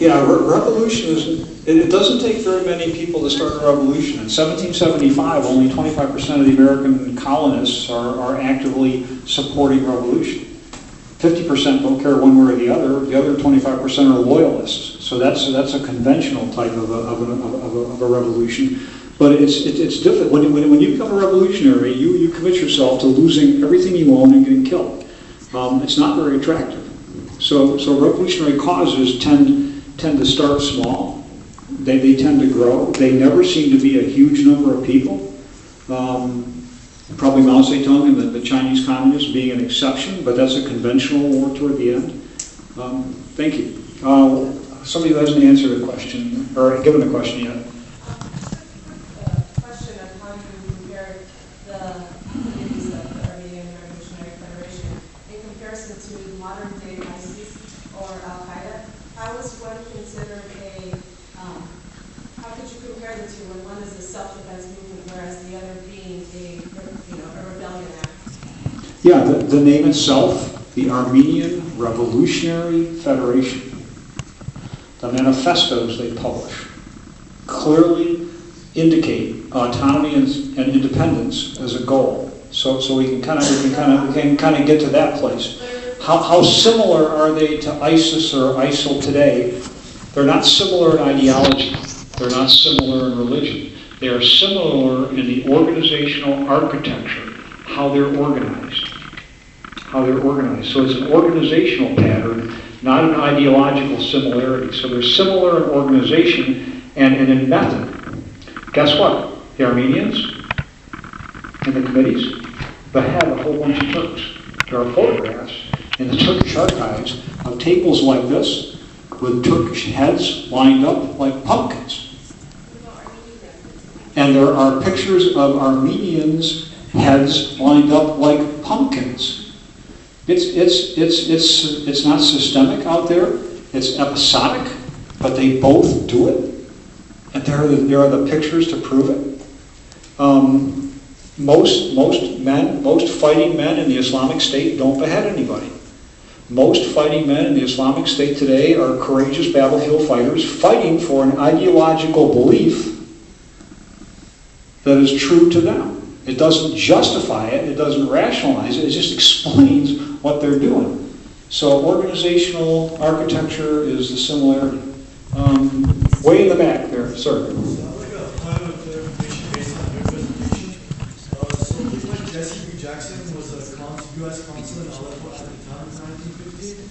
Yeah, revolution it doesn't take very many people to start a revolution. In 1775, only 25% of the American colonists are actively supporting revolution. 50% don't care one way or the other 25% are loyalists. So that's a conventional type of a revolution. But it's different. When you become a revolutionary, you commit yourself to losing everything you own and getting killed. It's not very attractive. So revolutionary causes tend to start small. They tend to grow. They never seem to be a huge number of people. Probably Mao Zedong and the Chinese communists being an exception, but that's a conventional war toward the end. Thank you. Somebody who hasn't answered a question, or given a question yet. Question on how you compare the activities of the Armenian Revolutionary Federation in comparison to modern day ISIS or Al-Qaeda. How is one considered how could you compare the two when one is a self-defense movement whereas the other being a rebellion act? Yeah, the name itself, the Armenian Revolutionary Federation. The manifestos they publish clearly indicate autonomy and independence as a goal. So we can kind of get to that place. How similar are they to ISIS or ISIL today? They're not similar in ideology. They're not similar in religion. They are similar in the organizational architecture, how they're organized. So it's an organizational pattern, not an ideological similarity. So they're similar in organization and in method. Guess what? The Armenians and the committees, they have a whole bunch of Turks. There are photographs in the Turkish archives of tables like this with Turkish heads lined up like pumpkins. And there are pictures of Armenians' heads lined up like pumpkins. It's not systemic out there. It's episodic, but they both do it. And there are the pictures to prove it. Most fighting men in the Islamic State don't behead anybody. Most fighting men in the Islamic State today are courageous battlefield fighters fighting for an ideological belief that is true to them. It doesn't justify it, it doesn't rationalize it, it just explains what they're doing. So organizational architecture is the similarity. Way in the back there, sir. Jackson was a U.S. consul in Aleppo at the time, 1950,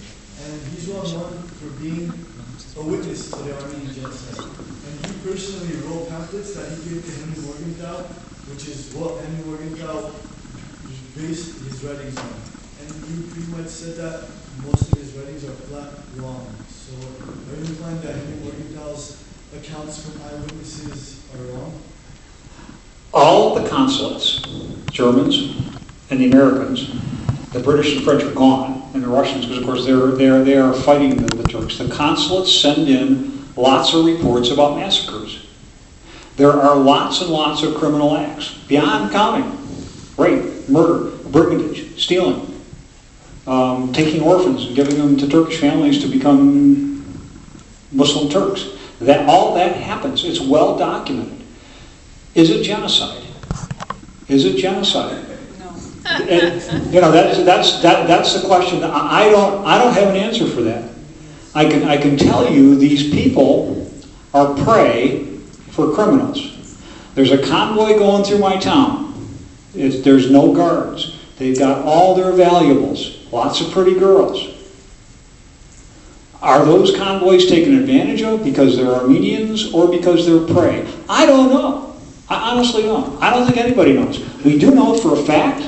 and he's well known for being a witness to the Armenian genocide. And he personally wrote pamphlets that he gave to Henry Morgenthau, which is what Henry Morgenthau based his writings on. And he pretty much said that most of his writings are flat wrong. So are you implying that Henry Morgenthau's accounts from eyewitnesses are wrong? All the consulates, Germans and the Americans, the British and French are gone, and the Russians, because of course they are fighting the Turks. The consulates send in lots of reports about massacres. There are lots and lots of criminal acts, beyond counting. Rape, murder, brigandage, stealing, taking orphans and giving them to Turkish families to become Muslim Turks. All that happens. It's well documented. Is it genocide? Is it genocide? No. And, that's the question. I don't have an answer for that. I can tell you these people are prey for criminals. There's a convoy going through my town. There's no guards. They've got all their valuables. Lots of pretty girls. Are those convoys taken advantage of because they're Armenians or because they're prey? I don't know. I honestly don't. I don't think anybody knows. We do know for a fact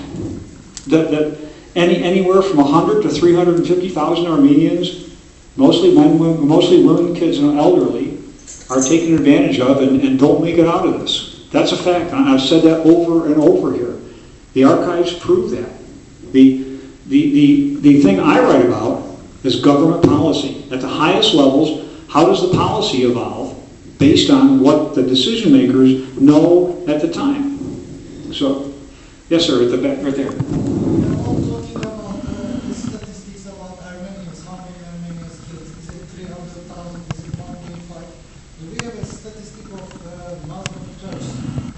that anywhere from 100 to 350,000 Armenians, mostly women, kids, and elderly, are taken advantage of and don't make it out of this. That's a fact. I've said that over and over here. The archives prove that. The thing I write about is government policy. At the highest levels, how does the policy evolve based on what the decision makers know at the time? So, yes, sir, at the back, right there. You're all talking about the statistics about Armenians, how many Armenians killed. Is it 300,000 is 1.5. Do we have a statistic of Muslim Turks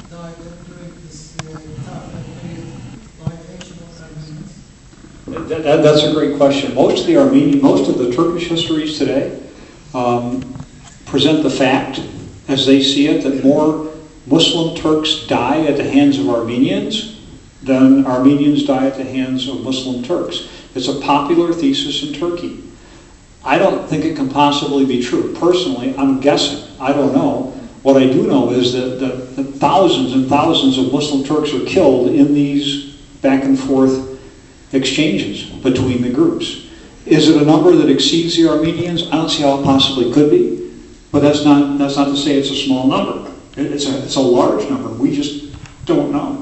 died during this tough period by ancient Armenians? That's a great question. Most of the Turkish histories today present the fact, as they see it, that more Muslim Turks die at the hands of Armenians than Armenians die at the hands of Muslim Turks. It's a popular thesis in Turkey. I don't think it can possibly be true. Personally, I'm guessing. I don't know. What I do know is that thousands and thousands of Muslim Turks are killed in these back and forth exchanges between the groups. Is it a number that exceeds the Armenians? I don't see how it possibly could be. But that's not to say it's a small number. It's a large number. We just don't know.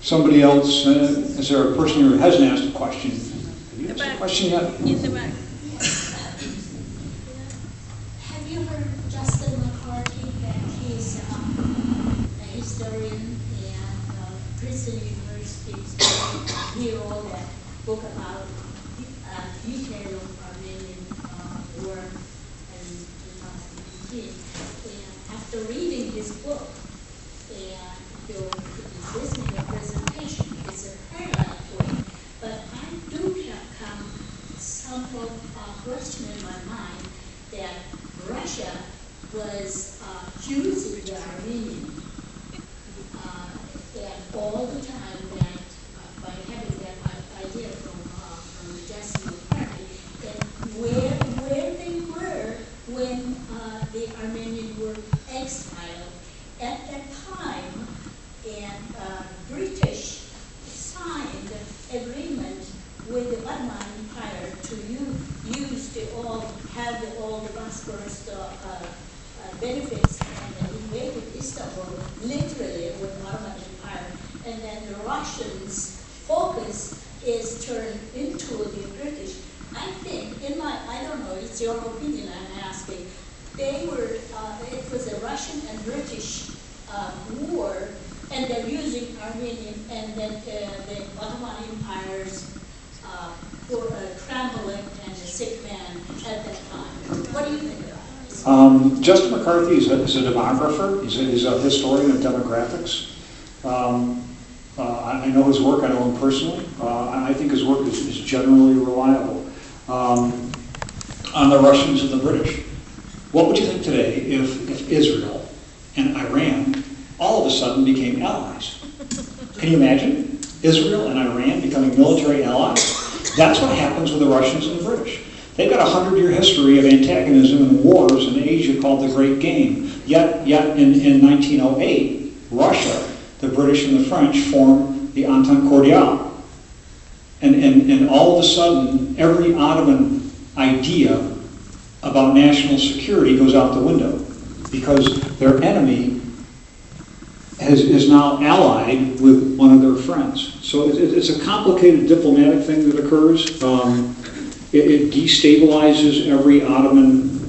Somebody else, is there a person who hasn't asked a question? Have you asked a question yet? In the back. Have you heard Justin McCarthy, that he's a historian and Princeton University, he wrote that book about detail of Armenian work in 2015. And after reading his book, and listening to the presentation, it's a parallel to it. But I do come somewhat question in my mind that Russia was using the Armenian and all the time that by having that idea from Justin McCarthy, that where they were when the Armenians were exiled at that time. And British signed agreement with the Ottoman Empire to have all the Bosphorus benefits, and invaded Istanbul literally with the Ottoman Empire. And then the Russians' focus is turned into the British. I think, I don't know, it's your opinion I'm asking, it was a Russian and British war, and they're using Armenian, and then the Ottoman Empire's crumbling and a sick man at that time. What do you think about this? Justin McCarthy is a demographer. He's a historian of demographics. I know his work. I know him personally. I think his work is generally reliable. On the Russians and the British, what would you think today if Israel and Iran all of a sudden became allies? Can you imagine Israel and Iran becoming military allies? That's what happens with the Russians and the British. They've got a 100-year history of antagonism and wars in Asia called the Great Game. Yet in 1908, Russia, the British and the French formed the Entente Cordiale. And all of a sudden, every Ottoman idea about national security goes out the window because their enemy is now allied with one of their friends. So it's a complicated diplomatic thing that occurs. It destabilizes every Ottoman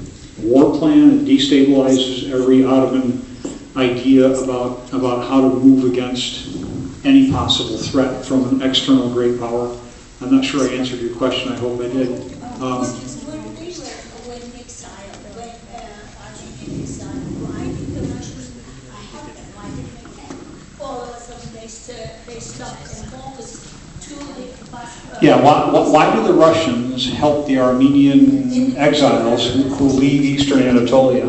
war plan. It destabilizes every Ottoman idea about how to move against any possible threat from an external great power. I'm not sure I answered your question. I hope I did. When exiled, when Armenian exiled, why did the Russians help them? Why did they all of a sudden they stopped and focused to the Bosphorus? Yeah, why do the Russians help the Armenian exiles who leave eastern Anatolia?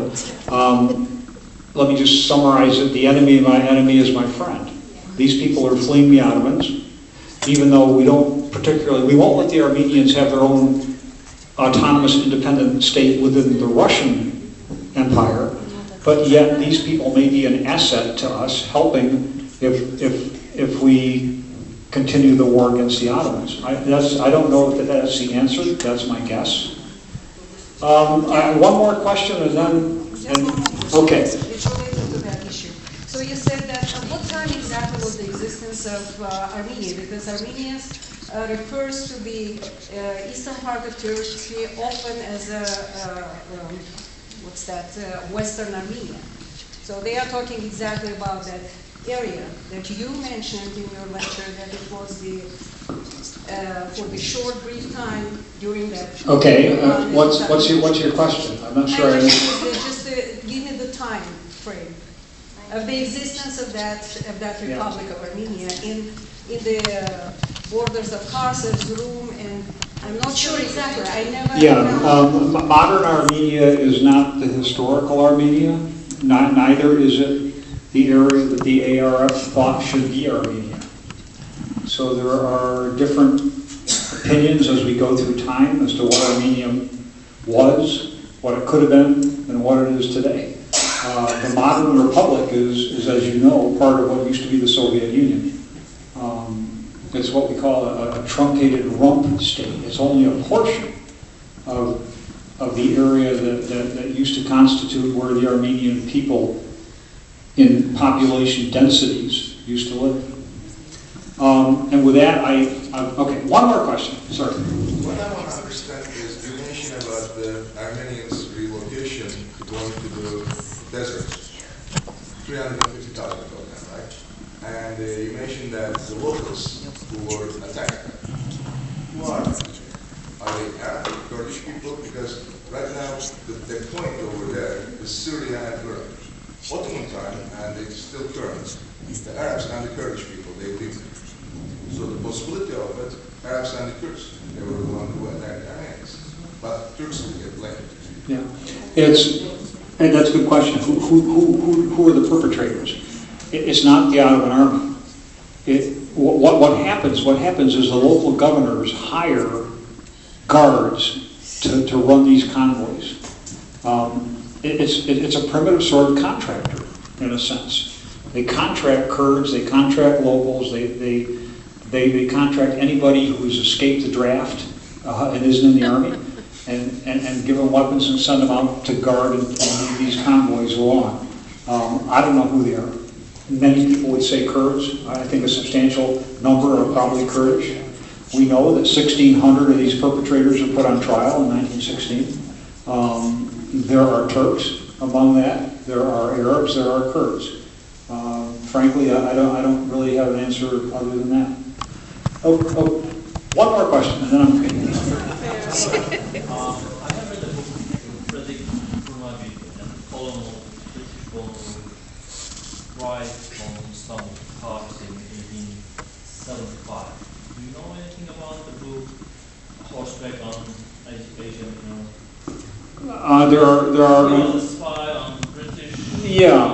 Let me just summarize it. The enemy of my enemy is my friend. These people are fleeing the Ottomans, even though we won't let the Armenians have their own autonomous independent state within the Russian Empire, but yet these people may be an asset to us, helping if we continue the war against the Ottomans. I don't know if that's the answer. That's my guess. One more question, and then okay. It's related to that issue. So you said that what time exactly was the existence of Armenia? Because Armenians refers to the eastern part of Turkey often as Western Armenia. So they are talking exactly about that area that you mentioned in your lecture, that it was the for the short, brief time during that. Okay, what's your question? I'm not sure. My question is just give me the time frame of the existence of that Republic of Armenia in the borders of Kars, Rum, and I'm not sure exactly. I never. Yeah, modern Armenia is not the historical Armenia. Neither is it the area that the ARF thought should be Armenia. So there are different opinions as we go through time as to what Armenia was, what it could have been, and what it is today. The modern republic is, as you know, part of what used to be the Soviet Union. It's what we call a truncated rump state. It's only a portion of the area that used to constitute where the Armenian people in population densities used to live. And with that, okay, one more question. Sorry. What I want to understand is you mentioned about the Armenians' relocation going to the desert. 350,000 of them, right? And you mentioned that the locals who were attacked, who are they? Are they Arab, Kurdish people? Because right now, the point over there is Syria and Iraq. Ottoman time, and it's still current. The Arabs and the Kurdish people, they live there. So the possibility of it, Arabs and the Kurds, they were the ones who attacked the Armenians. But Turks will get blamed. Yeah, and that's a good question. Who are the perpetrators? It's not the Ottoman army. What happens is the local governors hire guards to run these convoys. It's a primitive sort of contractor, in a sense. They contract Kurds, they contract locals, they contract anybody who's escaped the draft and isn't in the army, and give them weapons and send them out to guard and move these convoys along. I don't know who they are. Many people would say Kurds. I think a substantial number are probably Kurdish. We know that 1,600 of these perpetrators were put on trial in 1916. There are Turks among that. There are Arabs. There are Kurds. Frankly, I don't really have an answer other than that. One more question, and then I'm okay. I have read a book from Frederick Brunavit and colonel British colonel rise from some parts in 1875. Do you know anything about the book Horseback on Education? There are Spy on British. Yeah,